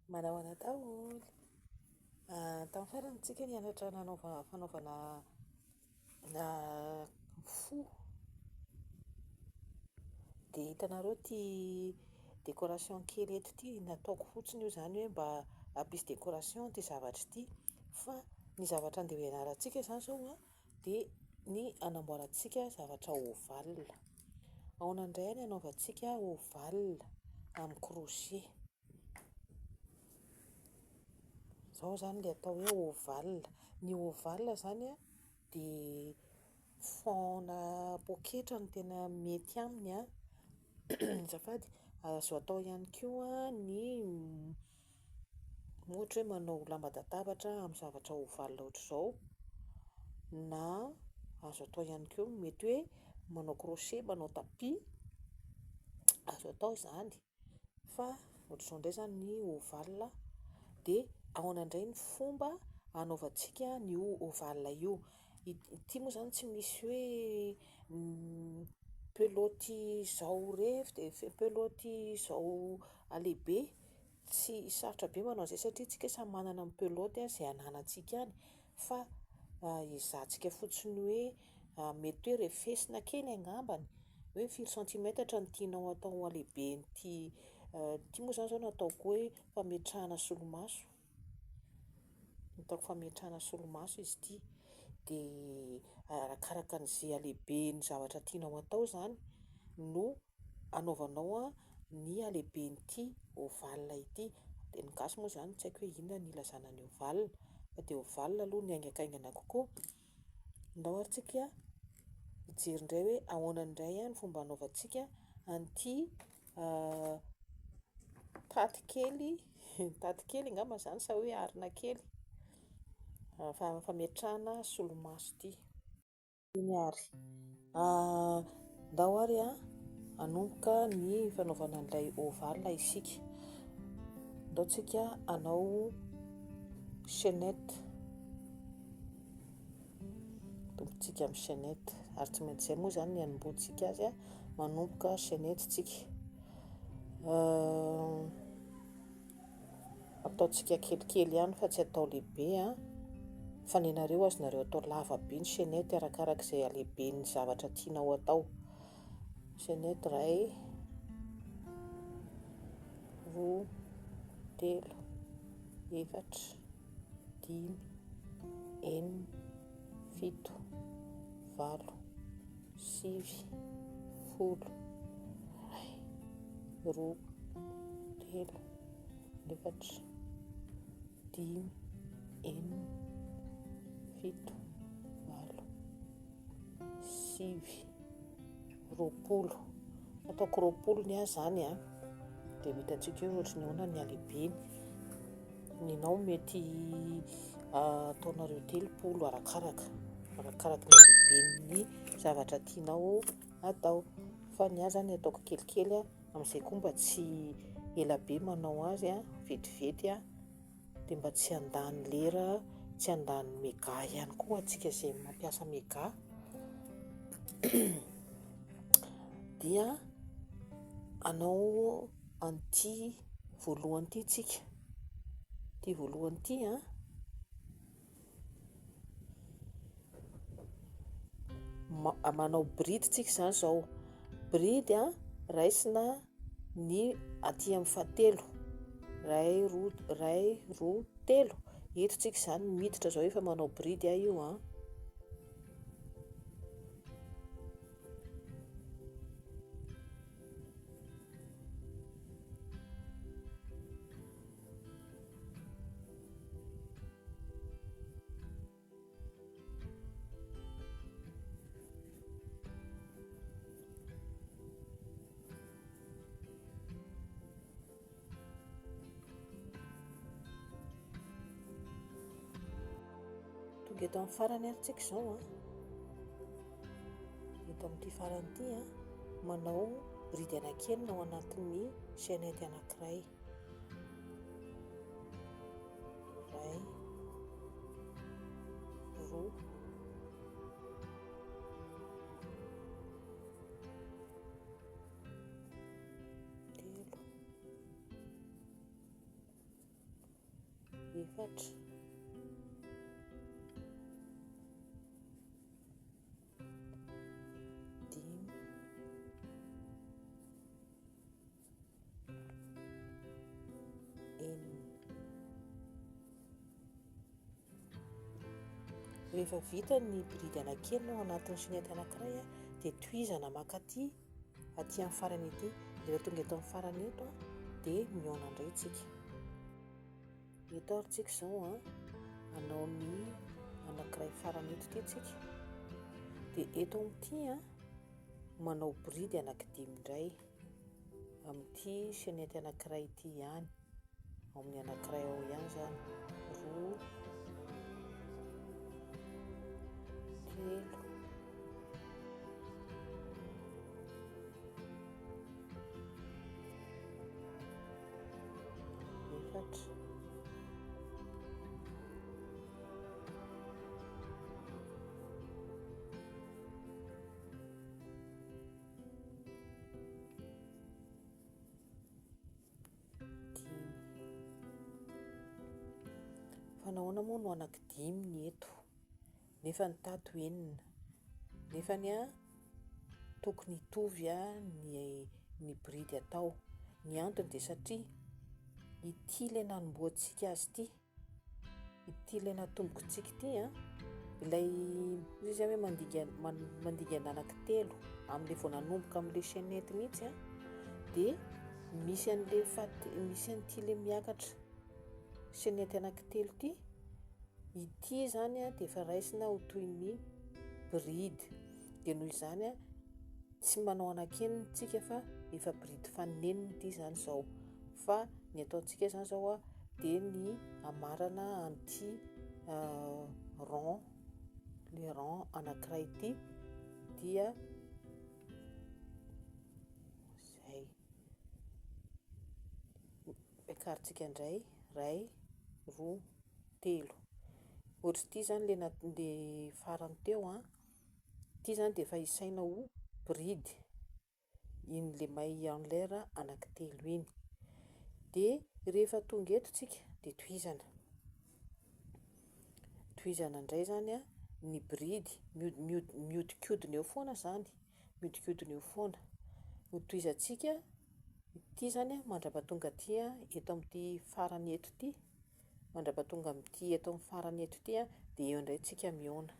Manao anataholy. Tamin'ny farantsika nianatra fanaovana fo. Dia hitanareo ty décoration kely eto ty nataoko fotsiny io zany hoe mba hampisy décoration ty zavatra ty. Fa ny zavatra andeha hianarantsika zany zao dia ny anamboarantsika zavatra ovale. Ahoana indray ny anaovantsika ovale amin'ny crochet. Zao zany ilay atao hoe ovale. Ny ovale zany dia faona poketra no tena mety aminy zafady. Azo atao ihany koa ny ohatra hoe manao lamban-databatra amin'ny zavatra ovale ohatr'izao, na azo atao ihany koa mety hoe manao crochet, manao tapis, azo atao izany. Fa ohatr'izao indray zany ny ovale. Dia ahoana indray ny fomba anaovantsika ny ovale io. Ity moa zany tsy misy hoe peloty izao peloty izao alehibe. Tsy sarotra be manao izay satria tsika samy manana ny peloty izay ananantsika any. Fa izahantsika fotsiny hoe mety hoe refesina kely angambany, hoe firy centimetatra no tianao atao alehiben'ity. Ity moa zany zao nataoko hoe fametrahana solomaso. Nataoko fametrahana solomaso izy ity. Dia arakaraka an'izay alehiben'ny zavatra tianao atao zany no anaovanao ny alehiben'ity ovale ity. Dia ny gasy moa zany tsy haiko hoe inona ny ilazana ny ovale, fa dia ovale aloha ny aingakaingana kokoa. Ndao ary tsika hijery indray hoe ahoana indray ny fomba anaovantsika an'ity taty kely angamba zany sa hoe arina kely fametrahana solomaso ity. Iny ary ndao ary hanomboka ny fanaovana an'ilay ovale isika. Ndaontsika hanao chaînette. Tombontsika amin'ny chaînette ary tsy maintsy izay moa zany ny hanombohantsika azy manomboka chaînette tsika. Ataontsika kelikely ihany fa tsy atao lehibe fa ny anareo azonareo atao lava be ny chaînette arakaraka izay alehiben'ny zavatra tianao atao. Chaînette 1, 2, 3, 4, 5, 6, 7, 8, 9, 10, 11, 12, 13, 14, 15, 16, 17, 18, 19. Ataoko 20 ny zany dia hitantsika hoe ohatry ny ahoana ny alehibeny. Ninao mety ataonareo 30 arakaraka ny alehiben'ny zavatra tianao atao. Fa ny ahy zany ataoko kelikely amin'izay koa mba tsy ela be manao azy vetivety dia mba tsy handany lera, tsy handany mega ihany koa atsika izay mampiasa mega. Dia anao an'ity voalohany ity tsika. Ity voalohany ity manao bride tsika zany zao. Bride raisina ny aty amin'ny fahatelo. 1, 2, 3. Eto tsika zany miditra zao efa manao bride io tonga eto amin'ny farany ary tsika zao eto amin'ity farany ity manao bride anankely ao anatin'ny chaînette anankiray. 1, 2, 3, efatra, 5, 6. Rehefa vita ny bridy anankely ao anatin'ny chaînette anankiray dia tohizana makaty aty amin'ny farany ety. Rehefa tonga eto amin'ny farany eto dia mihaona indray tsika. Eto ary tsika izao hanao ny anankiray farany eto ity tsika, dia eto amin'ity manao bridy anankidimy indray amin'ity chaînette anankiray ity ihany, ao amin'ny anankiray ao ihany izany, 2, 3, 4, 5. Fa nahoana moa no anankidimy ny eto nefa ny tato enina, nefany tokony hitovy ny bridy atao. Ny antony dia satria ity ilay nanomboantsika azy ity, ity ilay natombokontsika ity ilay izy hoe mandingana anankitelo amin'ilay vao nanomboka amin'ilay chaînette mihitsy dia misy an'ity ilay miakatra chaînette anankitelo ity zany dia efa raisina ho toy ny bridy. Dia noho izany tsy manao anankenina tsika fa efa bridy fanenina ity zany izao. Fa ny ataontsika izany izao dia ny amarana an'ity rond, le rond anankiray ity dia izay. Piakarintsika indray, 1, 2, 3. Ohatr'ity zany ilay farany teo ity zany dia efa isaina ho bridy in'ilay maille en l'air anankitelo iny. Dia rehefa tonga eto tsika dia tohizana indray zany ny bridy, mihodinkodina eo foana zany, mihodinkodina eo foana ho tohizantsika ity zany mandrapahatonga aty eto amin'ity farany eto ity, mandrapahatonga amin'ity eto amin'ny farany eto ity dia eo indray tsika mihaona.